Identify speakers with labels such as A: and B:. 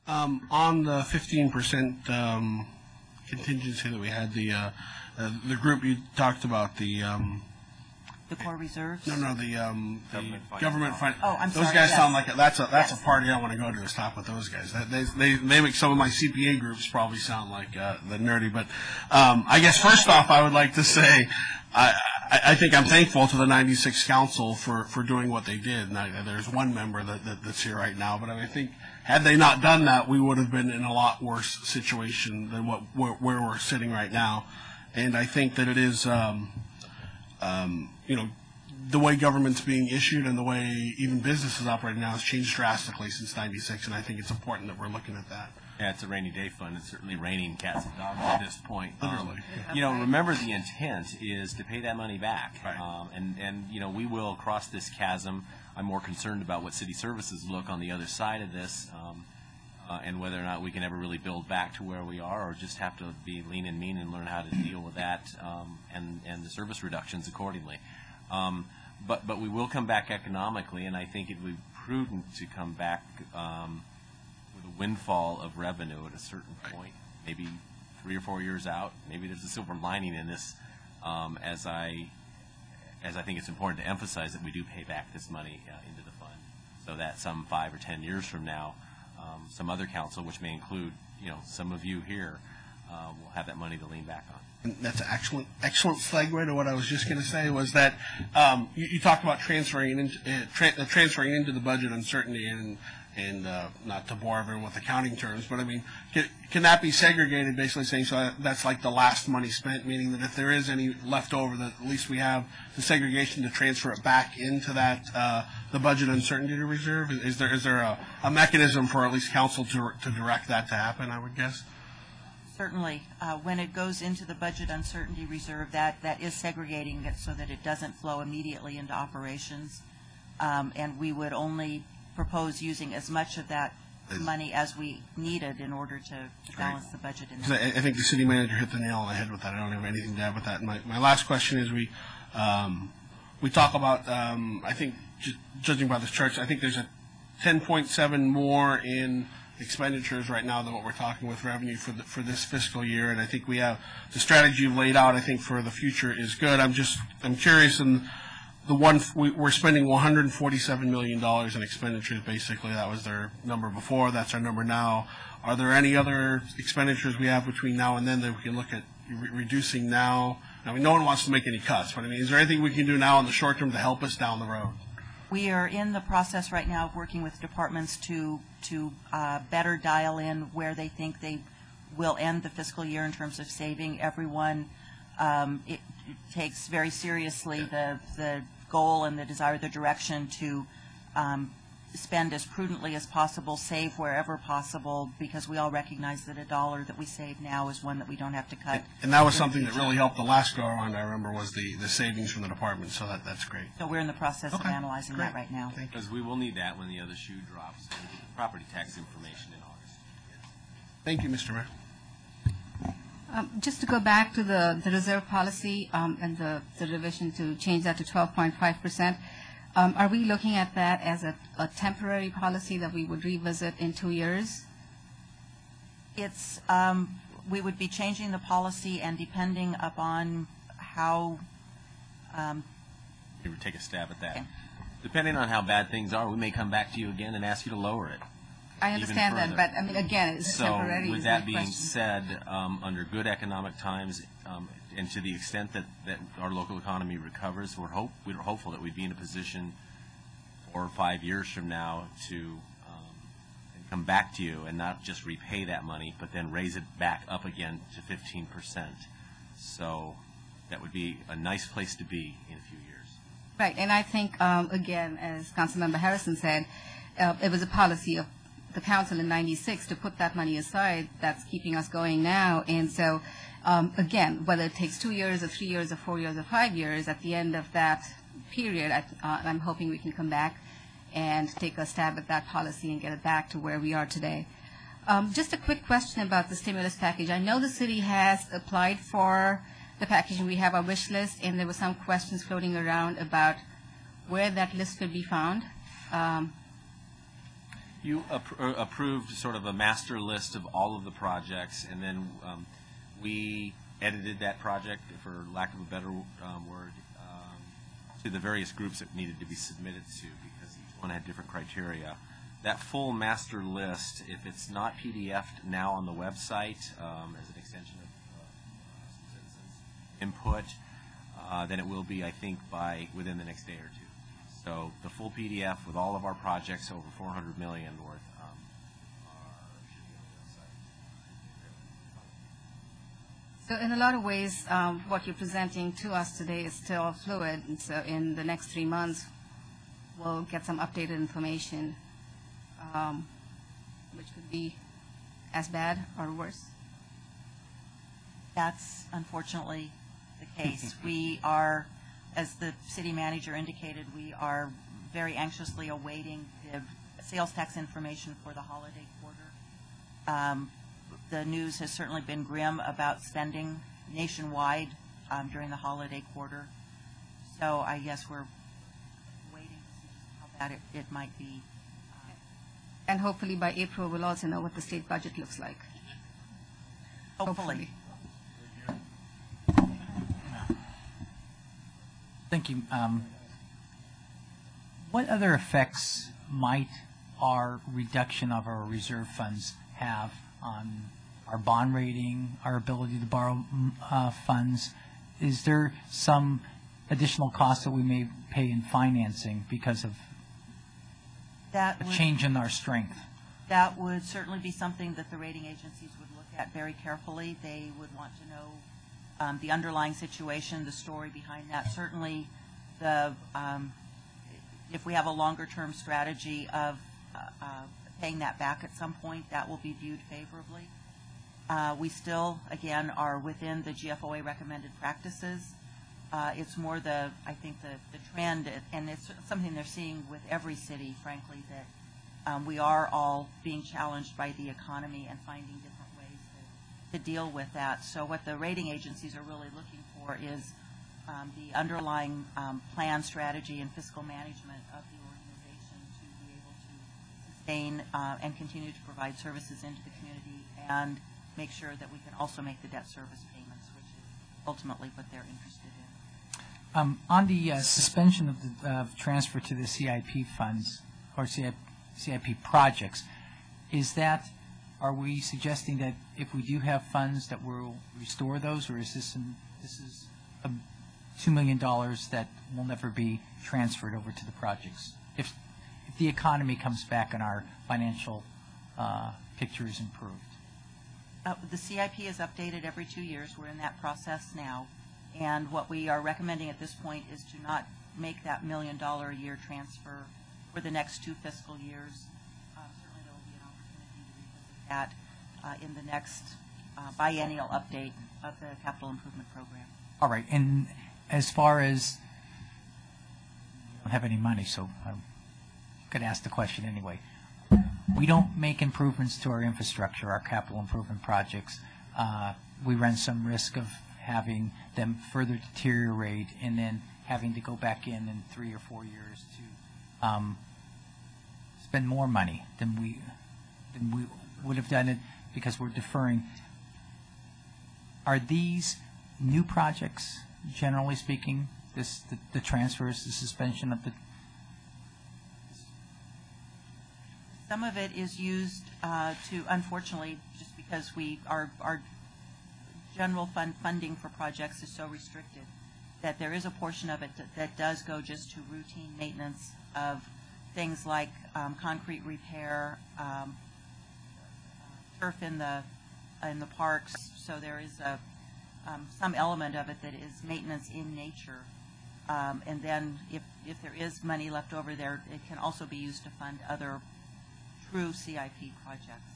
A: On the 15% contingency that we had, the group you talked about, the
B: core reserves?
A: No, the government fund.
B: Oh, I'm sorry.
A: Those guys
B: yes.
A: sound like that's a party I want to go to. Is talk with those guys. They make some of my CPA groups probably sound like the nerdy. But I guess first off, I would like to say I think I'm thankful to the 96 Council for doing what they did. And there's one member that's here right now, but I think had they not done that, we would have been in a lot worse situation than where we're sitting right now. And I think that it is. The way government's being issued and the way even business is operating now has changed drastically since '96, and I think it's important that we're looking at that.
C: Yeah, it's a rainy day fund. It's certainly raining cats and dogs at this point.
A: Literally.
C: Remember the intent is to pay that money back.
A: Right.
C: And we will cross this chasm. I'm more concerned about what city services look on the other side of this, and whether or not we can ever really build back to where we are, or just have to be lean and mean and learn how to deal with that and the service reductions accordingly. But we will come back economically, and I think it would be prudent to come back with a windfall of revenue at a certain point, maybe 3 or 4 years out. Maybe there's a silver lining in this, as I think it's important to emphasize that we do pay back this money into the fund, so that some 5 or 10 years from now, some other council, which may include some of you here, will have that money to lean back on.
A: And that's an excellent segue to what I was just going to say, was that you talked about transferring into the budget uncertainty, and not to bore everyone with accounting terms, but I mean, can that be segregated, basically saying so that's like the last money spent, meaning that if there is any left over, that at least we have the segregation to transfer it back into that the budget uncertainty reserve? Is there a mechanism for at least council to direct that to happen, I would guess?
B: Certainly. When it goes into the budget uncertainty reserve, that is segregating it so that it doesn't flow immediately into operations. And we would only propose using as much of that money as we needed in order to balance the budget.
A: I think the city manager hit the nail on the head with that. I don't have anything to add with that. My last question is we talk about, I think, judging by this chart, I think there's a 10.7 more in expenditures right now than what we're talking with revenue for this fiscal year, and I think we have the strategy you've laid out, I think, for the future is good. I'm curious, in we're spending $147 million in expenditures, basically. That was their number before, that's our number now. Are there any other expenditures we have between now and then that we can look at reducing now? I mean, no one wants to make any cuts, but I mean, is there anything we can do now in the short term to help us down the road?
B: We are in the process right now of working with departments to better dial in where they think they will end the fiscal year in terms of saving everyone. It takes very seriously the goal and the desire, the direction to spend as prudently as possible, save wherever possible, because we all recognize that a dollar that we save now is one that we don't have to cut.
A: And that was something that really helped the last go around, I remember, was the savings from the department, so that's great.
B: So we're in the process of analyzing that right now.
C: Because we will need that when the other shoe drops, property tax information in August.
A: Thank you, Mr. Mayor.
D: Just to go back to the reserve policy and the revision to change that to 12.5%, are we looking at that as a temporary policy that we would revisit in 2 years?
B: It's we would be changing the policy, and depending upon how
C: you would take a stab at that.
B: Okay.
C: Depending on how bad things are, we may come back to you again and ask you to lower it.
D: I understand that, but I mean, again, it's temporary.
C: So with that being said, under good economic times, and to the extent that our local economy recovers, we're hopeful that we'd be in a position 4 or 5 years from now to come back to you and not just repay that money, but then raise it back up again to 15%. So that would be a nice place to be in a few years.
D: Right, and I think, again, as Councilmember Harrison said, it was a policy of the council in '96 to put that money aside. That's keeping us going now. And so, again, whether it takes 2 years or 3 years or 4 years or 5 years, at the end of that period, I'm hoping we can come back and take a stab at that policy and get it back to where we are today. Just a quick question about the stimulus package. I know the city has applied for the package, and we have a wish list, and there were some questions floating around about where that list could be found.
C: You approved sort of a master list of all of the projects, and then we edited that project, for lack of a better word, to the various groups that needed to be submitted to, because each one had different criteria. That full master list, if it's not PDF'd now on the website as an extension of citizens' input, then it will be, I think, within the next day or two. So the full PDF with all of our projects, over 400 million worth, should be on the website.
D: So in a lot of ways, what you're presenting to us today is still fluid, and so in the next 3 months, we'll get some updated information, which could be as bad or worse.
B: That's unfortunately the case. We are, as the city manager indicated, we are very anxiously awaiting the sales tax information for the holiday quarter. The news has certainly been grim about spending nationwide during the holiday quarter. So I guess we're waiting to see how bad it might be.
D: And hopefully by April, we'll also know what the state budget looks like.
B: Hopefully.
E: Thank you. What other effects might our reduction of our reserve funds have on our bond rating, our ability to borrow funds? Is there some additional cost that we may pay in financing because of a change in our strength?
B: That would certainly be something that the rating agencies would look at very carefully. They would want to know the underlying situation, the story behind that. Certainly, if we have a longer-term strategy of paying that back at some point, that will be viewed favorably. We still, again, are within the GFOA recommended practices. It's more I think the trend, and it's something they're seeing with every city, frankly, that we are all being challenged by the economy and finding different ways to deal with that. So what the rating agencies are really looking for is the underlying plan, strategy, and fiscal management of the organization to be able to sustain and continue to provide services into the community and make sure that we can also make the debt service payments, which is ultimately what they're interested in.
E: On the suspension of the transfer to the CIP funds or CIP projects, are we suggesting that if we do have funds that we'll restore those, or is this $2 million that will never be transferred over to the projects if the economy comes back and our financial picture is improved?
B: The CIP is updated every 2 years. We're in that process now. And what we are recommending at this point is to not make that $1 million a year transfer for the next 2 fiscal years. Certainly there will be an opportunity to revisit that in the next biennial update of the capital improvement program.
E: All right. And as far as we don't have any money, so I'm going to ask the question anyway. We don't make improvements to our infrastructure, our capital improvement projects. We run some risk of having them further deteriorate and then having to go back in 3 or 4 years to spend more money than we would have done it because we're deferring. Are these new projects, generally speaking, the transfers, the suspension of the...
B: Some of it is used to, unfortunately, just because our general funding for projects is so restricted, that there is a portion of it that does go just to routine maintenance of things like concrete repair, turf in the parks. So there is some element of it that is maintenance in nature. And then if there is money left over there, it can also be used to fund other true CIP projects.